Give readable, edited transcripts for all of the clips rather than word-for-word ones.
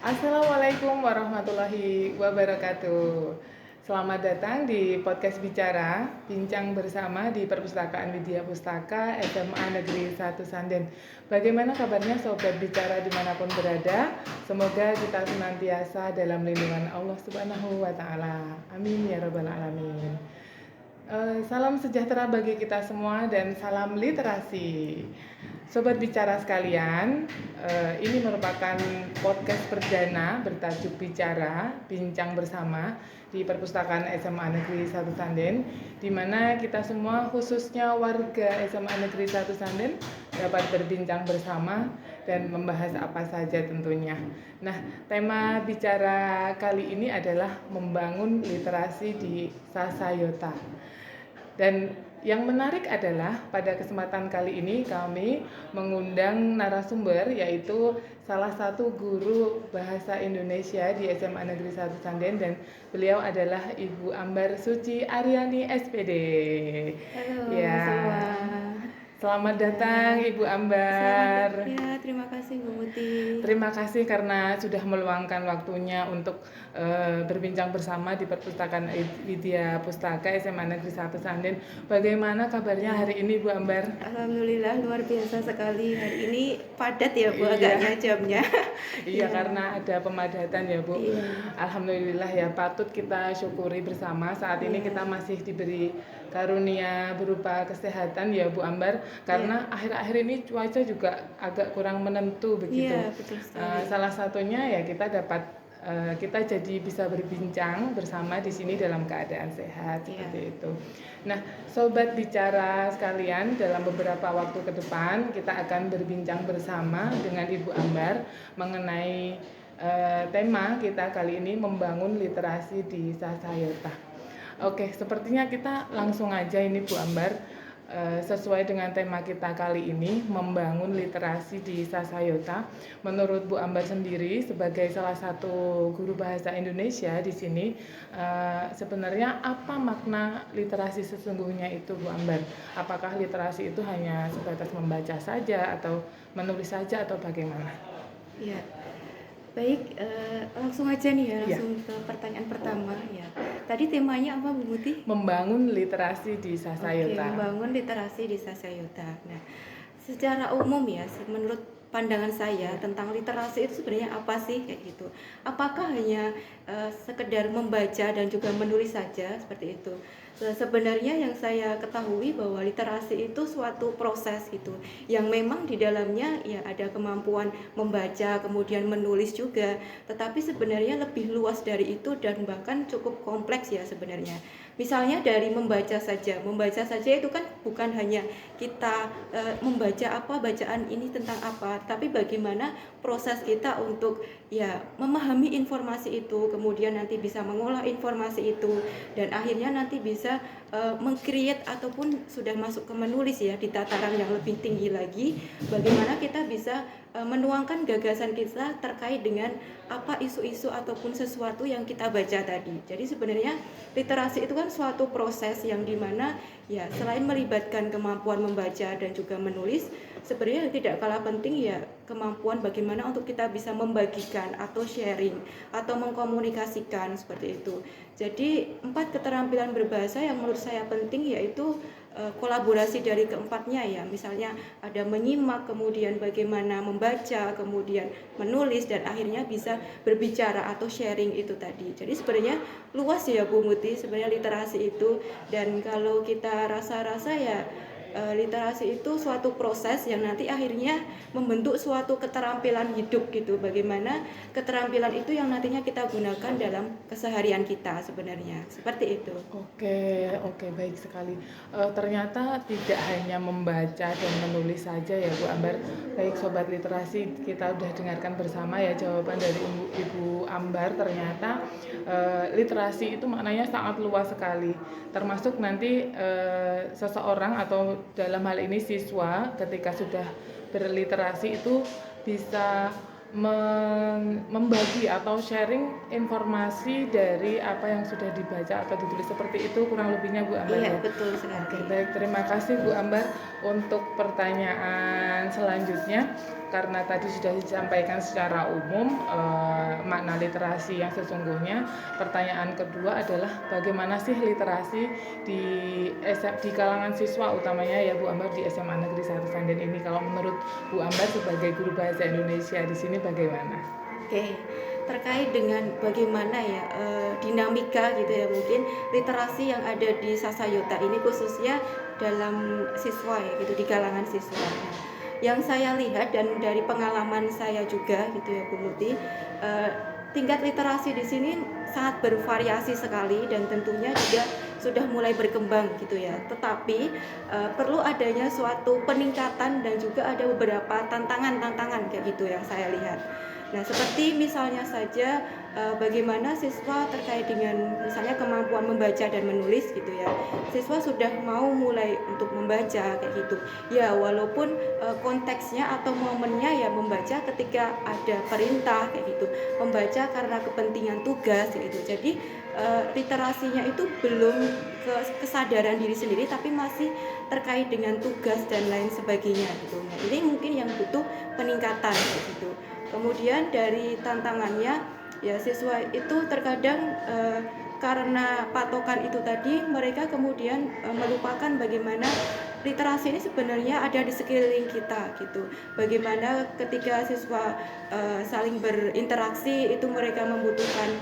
Assalamualaikum warahmatullahi wabarakatuh. Selamat datang di podcast Bicara, bincang bersama di Perpustakaan Widya Pustaka SMA Negeri 1 Sanden. Bagaimana kabarnya Sobat Bicara dimanapun berada? Semoga kita senantiasa dalam lindungan Allah Subhanahu wa Ta'ala. Amin ya Rabbal 'Alamin. Salam sejahtera bagi kita semua dan salam literasi. Sobat Bicara sekalian, ini merupakan podcast perdana bertajuk Bicara, Bincang Bersama di Perpustakaan SMA Negeri 1 Sanden, di mana kita semua khususnya warga SMA Negeri 1 Sanden dapat berbincang bersama dan membahas apa saja tentunya. Nah, tema bicara kali ini adalah membangun literasi di Sasayota. Dan yang menarik adalah pada kesempatan kali ini kami mengundang narasumber, yaitu salah satu guru bahasa Indonesia di SMA Negeri 1 Sanden, dan beliau adalah Ibu Ambar Suci Aryani SPD. Halo Ya, semua. selamat Ya, datang Ibu Ambar. ya, terima kasih Bu Muti. Terima kasih karena sudah meluangkan waktunya untuk berbincang bersama di Perpustakaan Widya Pustaka SMA Negeri 1 Sanden. Bagaimana kabarnya hari ini Bu Ambar? Alhamdulillah luar biasa sekali. Hari ini padat ya Bu, Iya. agaknya jamnya. Iya, karena ada pemadatan ya Bu. Iya. Alhamdulillah ya, patut kita syukuri bersama. Saat ini kita masih diberi karunia berupa kesehatan ya Bu Ambar, karena akhir-akhir ini cuaca juga agak kurang menentu begitu. Iya, betul sekali. Salah satunya ya kita jadi bisa berbincang bersama di sini dalam keadaan sehat seperti itu. Nah, Sobat Bicara sekalian, dalam beberapa waktu ke depan kita akan berbincang bersama dengan Ibu Ambar mengenai tema kita kali ini, membangun literasi di Sasayota. Oke, sepertinya kita langsung aja ini Bu Ambar, sesuai dengan tema kita kali ini, membangun literasi di Sasayota. Menurut Bu Ambar sendiri sebagai salah satu guru bahasa Indonesia di sini, sebenarnya apa makna literasi sesungguhnya itu Bu Ambar? Apakah literasi itu hanya sebatas membaca saja atau menulis saja atau bagaimana? Ya. Baik, langsung aja nih ya, langsung ke pertanyaan pertama ya. Tadi temanya apa Bu Muti? Membangun literasi di Sasayota. Oke, membangun literasi di Sasayota. Nah, secara umum ya, menurut pandangan saya tentang literasi itu sebenarnya apa sih kayak gitu? Apakah hanya sekedar membaca dan juga menulis saja seperti itu? Sebenarnya yang saya ketahui bahwa literasi itu suatu proses gitu, yang memang di dalamnya ya ada kemampuan membaca, kemudian menulis juga, tetapi sebenarnya lebih luas dari itu dan bahkan cukup kompleks ya sebenarnya. Misalnya dari membaca saja itu kan bukan hanya kita membaca apa, bacaan ini tentang apa, tapi bagaimana proses kita untuk ya memahami informasi itu, kemudian nanti bisa mengolah informasi itu, dan akhirnya nanti bisa meng-create ataupun sudah masuk ke menulis ya di tataran yang lebih tinggi lagi, bagaimana kita bisa menuangkan gagasan kita terkait dengan apa isu-isu ataupun sesuatu yang kita baca tadi. Jadi sebenarnya literasi itu kan suatu proses yang dimana ya selain melibatkan kemampuan membaca dan juga menulis, sebenarnya tidak kalah penting ya kemampuan bagaimana untuk kita bisa membagikan atau sharing atau mengkomunikasikan seperti itu. Jadi 4 keterampilan berbahasa yang menurut saya penting yaitu kolaborasi dari keempatnya ya, misalnya ada menyimak, kemudian bagaimana membaca, kemudian menulis, dan akhirnya bisa berbicara atau sharing itu tadi. Jadi sebenarnya luas ya Bu Muti sebenarnya literasi itu, dan kalau kita rasa-rasa ya literasi itu suatu proses yang nanti akhirnya membentuk suatu keterampilan hidup gitu, bagaimana keterampilan itu yang nantinya kita gunakan dalam keseharian kita sebenarnya, seperti itu. Oke, baik sekali. Ternyata tidak hanya membaca dan menulis saja ya Bu Ambar. Baik Sobat Literasi, kita udah dengarkan bersama ya jawaban dari Ibu Ambar. Ternyata literasi itu maknanya sangat luas sekali. Termasuk nanti seseorang atau dalam hal ini siswa ketika sudah berliterasi itu bisa membagi atau sharing informasi dari apa yang sudah dibaca atau ditulis, seperti itu kurang lebihnya Bu Ambar. Iya, ya. betul sekali. Oke, baik, terima kasih Bu Ambar. Untuk pertanyaan selanjutnya, karena tadi sudah disampaikan secara umum makna literasi yang sesungguhnya, pertanyaan kedua adalah bagaimana sih literasi di kalangan siswa utamanya ya Bu Ambar di SMA Negeri 1 Sanden ini. Kalau menurut Bu Ambar sebagai guru bahasa Indonesia di sini bagaimana? Oke, terkait dengan bagaimana ya dinamika gitu ya, mungkin literasi yang ada di Sasayota ini khususnya dalam siswa ya gitu, di kalangan siswa. Nah, yang saya lihat dan dari pengalaman saya juga gitu ya Bu Muti, tingkat literasi di sini sangat bervariasi sekali dan tentunya juga sudah mulai berkembang gitu ya. Tetapi perlu adanya suatu peningkatan dan juga ada beberapa tantangan-tantangan kayak gitu yang saya lihat. Nah, seperti misalnya saja bagaimana siswa terkait dengan misalnya kemampuan membaca dan menulis gitu ya. Siswa sudah mau mulai untuk membaca kayak gitu. Ya, walaupun konteksnya atau momennya ya membaca ketika ada perintah kayak gitu. Membaca karena kepentingan tugas kayak gitu. Jadi literasinya itu belum kesadaran diri sendiri tapi masih terkait dengan tugas dan lain sebagainya gitu. Nah, ini mungkin yang butuh peningkatan kayak gitu. Kemudian dari tantangannya ya siswa itu terkadang karena patokan itu tadi mereka kemudian melupakan bagaimana literasi ini sebenarnya ada di sekeliling kita gitu. Bagaimana ketika siswa saling berinteraksi itu mereka membutuhkan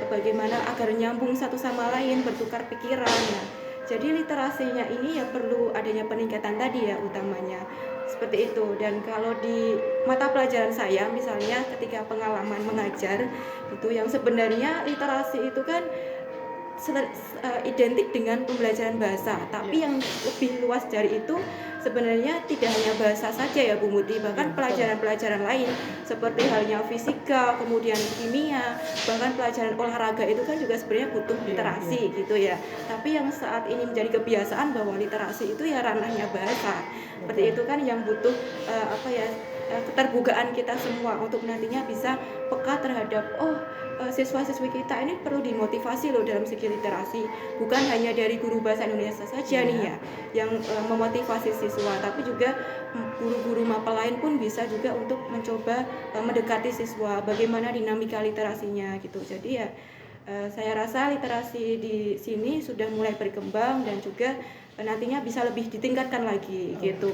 bagaimana agar nyambung satu sama lain, bertukar pikiran. Nah, jadi literasinya ini ya perlu adanya peningkatan tadi ya utamanya. Seperti itu. Dan kalau di mata pelajaran saya misalnya ketika pengalaman mengajar itu yang sebenarnya literasi itu kan identik dengan pembelajaran bahasa, tapi yang lebih luas dari itu sebenarnya tidak hanya bahasa saja ya Bu Muti, bahkan pelajaran-pelajaran lain seperti halnya fisika, kemudian kimia, bahkan pelajaran olahraga itu kan juga sebenarnya butuh literasi gitu ya. Tapi yang saat ini menjadi kebiasaan bahwa literasi itu ya ranahnya bahasa. Seperti itu kan yang butuh keterbukaan kita semua untuk nantinya bisa peka terhadap siswa-siswi kita ini perlu dimotivasi loh dalam segi literasi, bukan hanya dari guru bahasa Indonesia saja nih ya yang memotivasi siswa, tapi juga guru-guru mapel lain pun bisa juga untuk mencoba mendekati siswa bagaimana dinamika literasinya gitu. Jadi ya saya rasa literasi di sini sudah mulai berkembang dan juga nantinya bisa lebih ditingkatkan lagi gitu.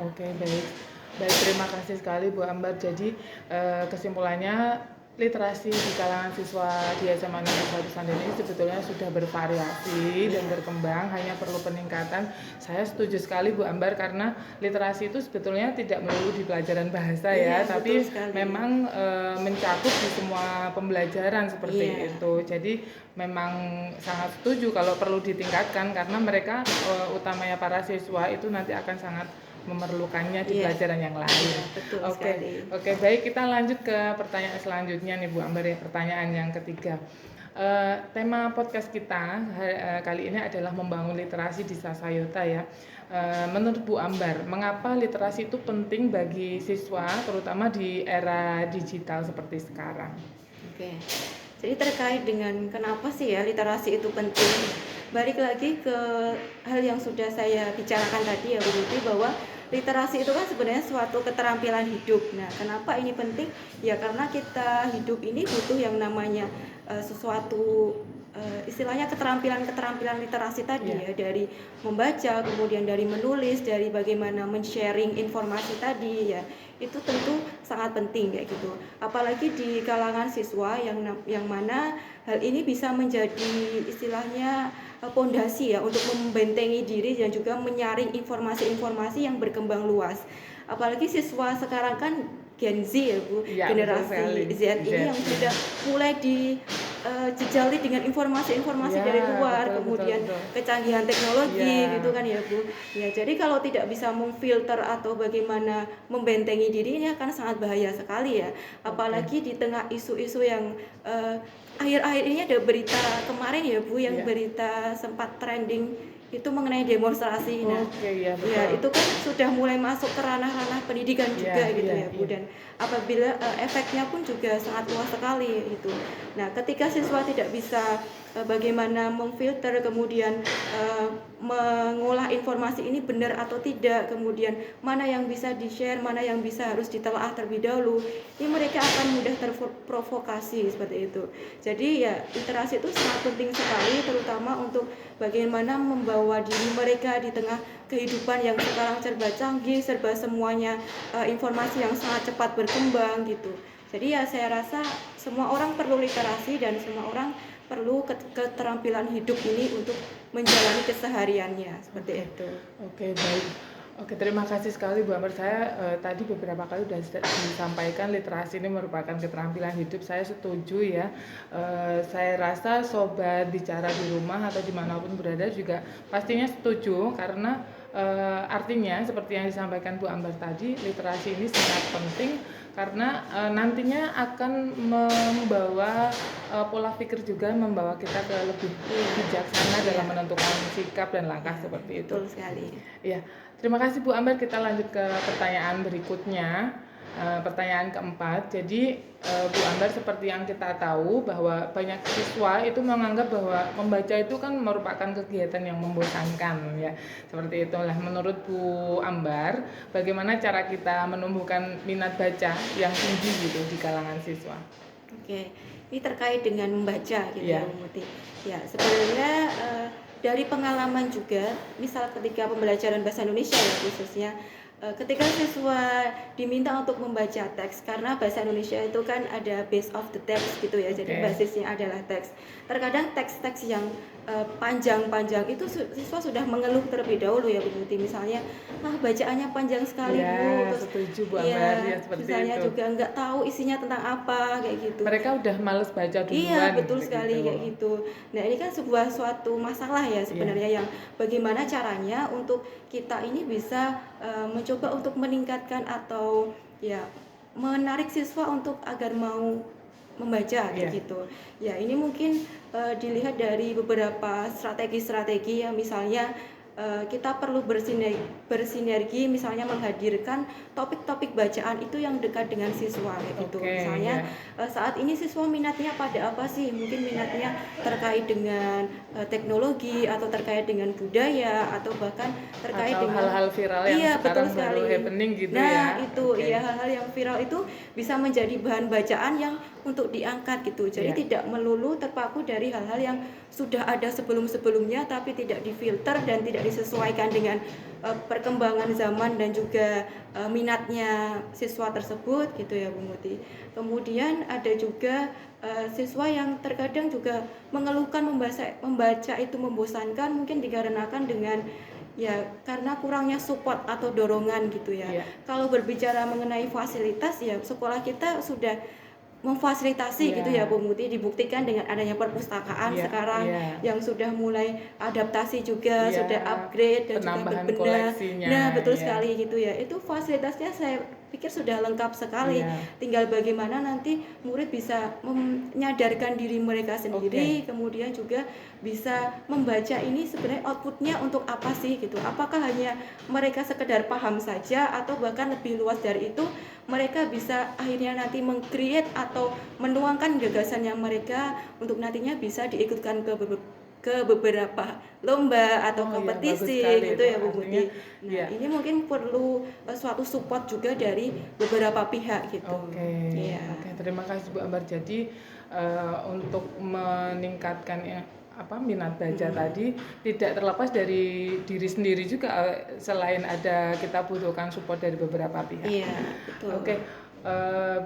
Oke, baik. Baik, terima kasih sekali Bu Ambar. Jadi kesimpulannya literasi di kalangan siswa di SMA Negeri 1 Sanden ini sebetulnya sudah bervariasi dan berkembang, hanya perlu peningkatan. Saya setuju sekali Bu Ambar karena literasi itu sebetulnya tidak melulu di pelajaran bahasa ya, tapi memang mencakup di semua pembelajaran seperti itu. Jadi memang sangat setuju kalau perlu ditingkatkan karena mereka utamanya para siswa itu nanti akan sangat memerlukannya di pelajaran yang lain. Oke, baik, kita lanjut ke pertanyaan selanjutnya nih Bu Ambar ya, pertanyaan yang ketiga. Tema podcast kita kali ini adalah membangun literasi di Sasayota ya. Menurut Bu Ambar, mengapa literasi itu penting bagi siswa terutama di era digital seperti sekarang? Oke. Jadi terkait dengan kenapa sih ya literasi itu penting, balik lagi ke hal yang sudah saya bicarakan tadi ya Bu Muti, bahwa literasi itu kan sebenarnya suatu keterampilan hidup. Nah, kenapa ini penting? Ya karena kita hidup ini butuh yang namanya sesuatu istilahnya keterampilan literasi tadi ya, dari membaca, kemudian dari menulis, dari bagaimana men-sharing informasi tadi ya. Itu tentu sangat penting kayak gitu. Apalagi di kalangan siswa yang mana hal ini bisa menjadi istilahnya pondasi ya untuk membentengi diri dan juga menyaring informasi-informasi yang berkembang luas. Apalagi siswa sekarang kan Gen Z ya Bu, generasi Z ini yang sudah mulai dijejali dengan informasi-informasi dari luar, kemudian kecanggihan teknologi gitu kan ya Bu. Ya, jadi kalau tidak bisa memfilter atau bagaimana membentengi diri ini akan sangat bahaya sekali ya. Apalagi di tengah isu-isu yang akhir-akhir ini ada berita kemarin ya Bu, yang berita sempat trending itu mengenai demonstrasi. Nah, Oke, ya ya betul. itu kan sudah mulai masuk ke ranah-ranah pendidikan Iya, juga gitu iya, ya Bu, iya. dan apabila efeknya pun juga sangat luas sekali itu. Nah, ketika siswa tidak bisa bagaimana memfilter, kemudian mengolah informasi ini benar atau tidak, kemudian mana yang bisa di-share, mana yang bisa harus ditelaah terlebih dahulu, ini mereka akan mudah terprovokasi seperti itu. Jadi ya literasi itu sangat penting sekali, terutama untuk bagaimana membawa diri mereka di tengah kehidupan yang sekarang serba canggih, serba semuanya informasi yang sangat cepat berkembang gitu. Jadi ya saya rasa semua orang perlu literasi dan semua orang perlu keterampilan hidup ini untuk menjalani kesehariannya seperti Oke, itu. oke, baik. Oke, terima kasih sekali Bu Ambar. Saya tadi beberapa kali sudah disampaikan literasi ini merupakan keterampilan hidup. Saya setuju ya. Saya rasa sobat bicara di rumah atau dimanapun berada juga pastinya setuju karena artinya seperti yang disampaikan Bu Ambar tadi, literasi ini sangat penting karena nantinya akan membawa pola pikir juga, membawa kita ke lebih bijaksana dalam Iya, menentukan sikap dan langkah iya, seperti itu. betul sekali. Iya, terima kasih Bu Ambar. Kita lanjut ke pertanyaan berikutnya. Pertanyaan keempat. Jadi Bu Ambar, seperti yang kita tahu bahwa banyak siswa itu menganggap bahwa membaca itu kan merupakan kegiatan yang membosankan ya. Seperti itulah menurut Bu Ambar, bagaimana cara kita menumbuhkan minat baca yang tinggi gitu di kalangan siswa? Oke, ini terkait dengan membaca gitu ya Iya, Bu Muti. Ya, sebenarnya dari pengalaman juga, misal ketika pembelajaran bahasa Indonesia ya khususnya, ketika siswa diminta untuk membaca teks, karena bahasa Indonesia itu kan ada base of the text gitu ya, jadi oke. basisnya adalah teks. Terkadang teks-teks yang panjang-panjang itu siswa sudah mengeluh terlebih dahulu ya Bu Muti. Misalnya, bacaannya panjang sekali Bu, Iya, terus setuju Bu Ambar iya, ya seperti misalnya itu. juga nggak tahu isinya tentang apa kayak gitu. Mereka udah males baca Iya, duluan betul begitu. sekali kayak gitu. Nah, ini kan sebuah suatu masalah ya Iya. sebenarnya, yang bagaimana caranya untuk kita ini bisa mencoba untuk meningkatkan atau ya menarik siswa untuk agar mau membaca kayak Iya, gitu. Ya, ini mungkin dilihat dari beberapa strategi-strategi yang misalnya kita perlu bersinergi, misalnya menghadirkan topik-topik bacaan itu yang dekat dengan siswa kayak gitu. oke, Misalnya ya. saat ini siswa minatnya pada apa sih? Mungkin minatnya terkait dengan teknologi atau terkait dengan budaya atau bahkan terkait Atau dengan hal-hal viral yang iya, betul sekarang baru sekali. happening gitu Nah, ya. itu Oke. ya hal-hal yang viral itu bisa menjadi bahan bacaan yang untuk diangkat gitu. Jadi Iya. tidak melulu terpaku dari hal-hal yang sudah ada sebelum-sebelumnya tapi tidak difilter dan tidak disesuaikan dengan perkembangan zaman dan juga minatnya siswa tersebut gitu ya Bu Muti. Kemudian ada juga siswa yang terkadang juga mengeluhkan membaca itu membosankan, mungkin dikarenakan dengan ya karena kurangnya support atau dorongan gitu ya. Iya. Kalau berbicara mengenai fasilitas ya sekolah kita sudah memfasilitasi gitu ya Iya. Bu Muti, dibuktikan dengan adanya perpustakaan Iya, sekarang iya. yang sudah mulai adaptasi juga, Iya. sudah upgrade dan juga Penambahan berbenah. koleksinya, Nah, betul ya. sekali gitu ya. Itu fasilitasnya saya pikir sudah lengkap sekali. Iya. Tinggal bagaimana nanti murid bisa menyadarkan diri mereka sendiri, kemudian juga bisa membaca ini sebenarnya outputnya untuk apa sih gitu. Apakah hanya mereka sekedar paham saja atau bahkan lebih luas dari itu, mereka bisa akhirnya nanti meng-create atau menuangkan gagasan yang mereka untuk nantinya bisa diikutkan ke beberapa lomba atau Oh iya, bagus kompetisi sekali gitu itu. ya Bu Artinya, Muti. Nah, iya. ini mungkin perlu suatu support juga dari beberapa pihak gitu. Oke, Iya. oke. Terima kasih Bu Ambar. Jadi untuk meningkatkan minat baca tadi tidak terlepas dari diri sendiri juga, selain ada kita butuhkan support dari beberapa pihak. Iya, betul. Oke,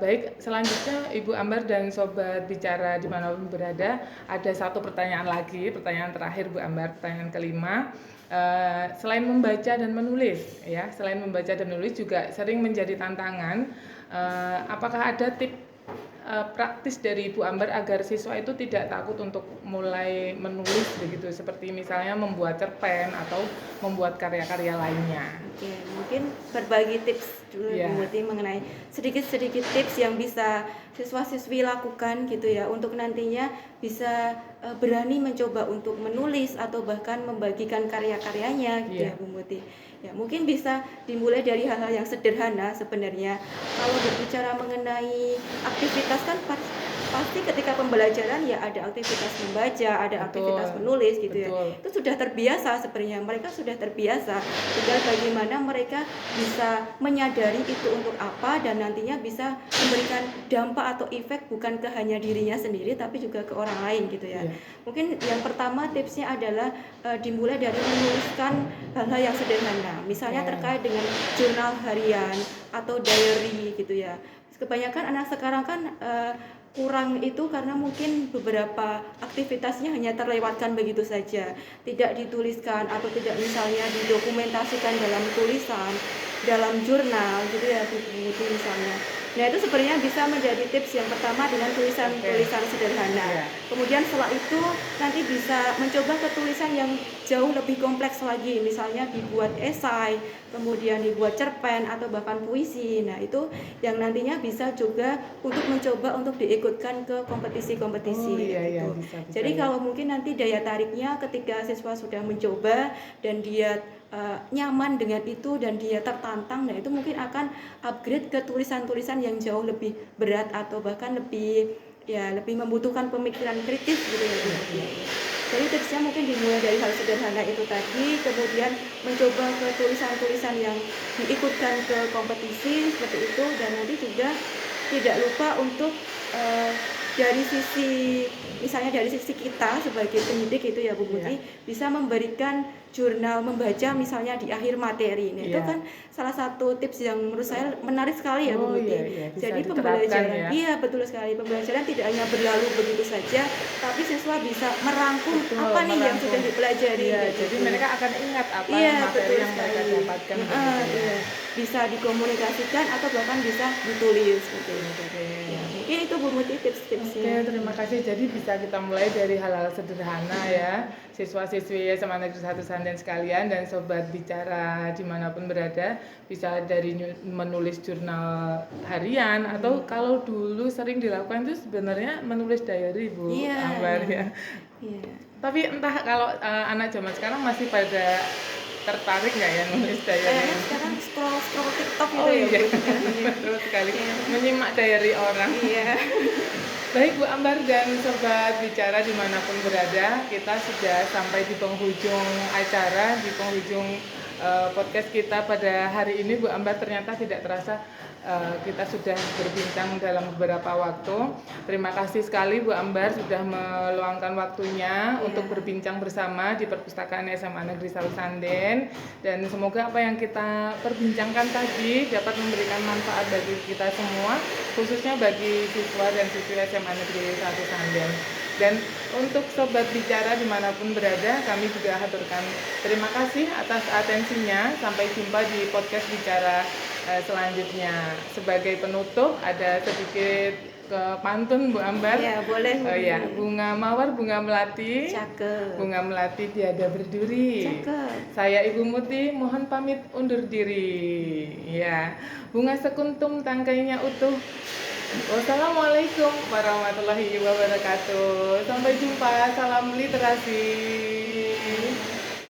baik. Selanjutnya Ibu Ambar dan sobat bicara dimanapun berada, ada satu pertanyaan lagi, pertanyaan terakhir Bu Ambar, pertanyaan kelima. Selain membaca dan menulis, ya, selain membaca dan menulis juga sering menjadi tantangan. Apakah ada tips praktis dari Ibu Ambar agar siswa itu tidak takut untuk mulai menulis begitu, seperti misalnya membuat cerpen atau membuat karya-karya lainnya? Oke, mungkin berbagi tips dulu Iya. Bu Muti mengenai sedikit-sedikit tips yang bisa siswa-siswi lakukan gitu ya untuk nantinya bisa berani mencoba untuk menulis atau bahkan membagikan karya-karyanya gitu Iya. ya Bu Muti. Ya, mungkin bisa dimulai dari hal-hal yang sederhana sebenarnya. Kalau berbicara mengenai aktivitas kan pasti ketika pembelajaran ya ada aktivitas membaca, ada aktivitas Betul, menulis gitu ya. betul. Itu sudah terbiasa sebenarnya. Mereka sudah terbiasa. Tinggal bagaimana mereka bisa menyadari itu untuk apa dan nantinya bisa memberikan dampak atau efek bukan ke hanya dirinya sendiri tapi juga ke orang lain gitu ya. Iya. Mungkin yang pertama tipsnya adalah dimulai dari menuliskan hal-hal yang sederhana. Misalnya Iya. terkait dengan jurnal harian atau diary gitu ya. Kebanyakan anak sekarang kan kurang itu karena mungkin beberapa aktivitasnya hanya terlewatkan begitu saja, tidak dituliskan atau tidak misalnya didokumentasikan dalam tulisan, dalam jurnal gitu ya Bu Muti misalnya. Nah itu sebenarnya bisa menjadi tips yang pertama dengan tulisan-tulisan sederhana. Iya. Kemudian setelah itu nanti bisa mencoba ke tulisan yang jauh lebih kompleks lagi, misalnya dibuat esai, kemudian dibuat cerpen atau bahkan puisi. Nah itu yang nantinya bisa juga untuk mencoba untuk diikutkan ke kompetisi-kompetisi Oh iya, iya, gitu. bisa Jadi ya. kalau mungkin nanti daya tariknya ketika siswa sudah mencoba dan dia nyaman dengan itu dan dia tertantang, nah itu mungkin akan upgrade ke tulisan-tulisan yang jauh lebih berat atau bahkan lebih membutuhkan pemikiran kritis gitu ya Bu. Jadi tipsnya mungkin dimulai dari hal sederhana itu tadi, kemudian mencoba ke tulisan-tulisan yang diikutkan ke kompetisi seperti itu, dan nanti juga tidak lupa untuk dari sisi misalnya dari sisi kita sebagai pendidik itu ya Bu Muti, bisa memberikan jurnal membaca misalnya di akhir materi. Nah, itu Iya. kan salah satu tips yang menurut saya menarik sekali ya Bu Oh Muti. iya, iya, bisa Jadi diterapkan pembelajaran, ya. iya betul sekali, pembelajaran tidak hanya berlalu begitu saja, tapi siswa bisa merangkum Betul, apa nih yang merangkum. sudah dipelajari. Iya, gitu. jadi mereka akan ingat apa Iya, materi betul yang mereka sekali. dapatkan Heeh, begitu ya. iya. Bisa dikomunikasikan atau bahkan bisa ditulis gitu. Oke. Ya, mungkin itu Bu Muti Oke, tips-tipsnya. terima kasih. Jadi bisa kita mulai dari hal-hal sederhana ya, siswa-siswi SMA Negeri 1 Sanden sekalian dan sobat bicara dimanapun berada, bisa dari menulis jurnal harian atau kalau dulu sering dilakukan itu sebenarnya menulis diary Bu Iya, Ambar ya. iya. Tapi entah kalau anak zaman sekarang masih pada tertarik nggak ya nulis diary? Kayaknya sekarang scroll TikTok gitu Oh ya iya, Bu. Iya. betul sekali. Iya. Menyimak diary orang. Iya. Baik Bu Ambar dan sobat bicara dimanapun berada, kita sudah sampai di penghujung acara, di penghujung podcast kita pada hari ini Bu Ambar. Ternyata tidak terasa kita sudah berbincang dalam beberapa waktu. Terima kasih sekali Bu Ambar sudah meluangkan waktunya untuk berbincang bersama di Perpustakaan SMA Negeri 1 Sanden, dan semoga apa yang kita perbincangkan tadi dapat memberikan manfaat bagi kita semua, khususnya bagi siswa dan siswi SMA Negeri 1 Sanden. Dan untuk sobat bicara dimanapun berada, kami juga haturkan terima kasih atas atensinya. Sampai jumpa di podcast bicara selanjutnya. Sebagai penutup ada sedikit pantun Bu Ambar. Iya, boleh. Oh ya, bunga mawar, bunga melati. Cakep. Bunga melati tiada berduri. Cakep. Saya Ibu Muti mohon pamit undur diri. Ya, bunga sekuntum tangkainya utuh. Wassalamualaikum warahmatullahi wabarakatuh. Sampai jumpa. Salam literasi.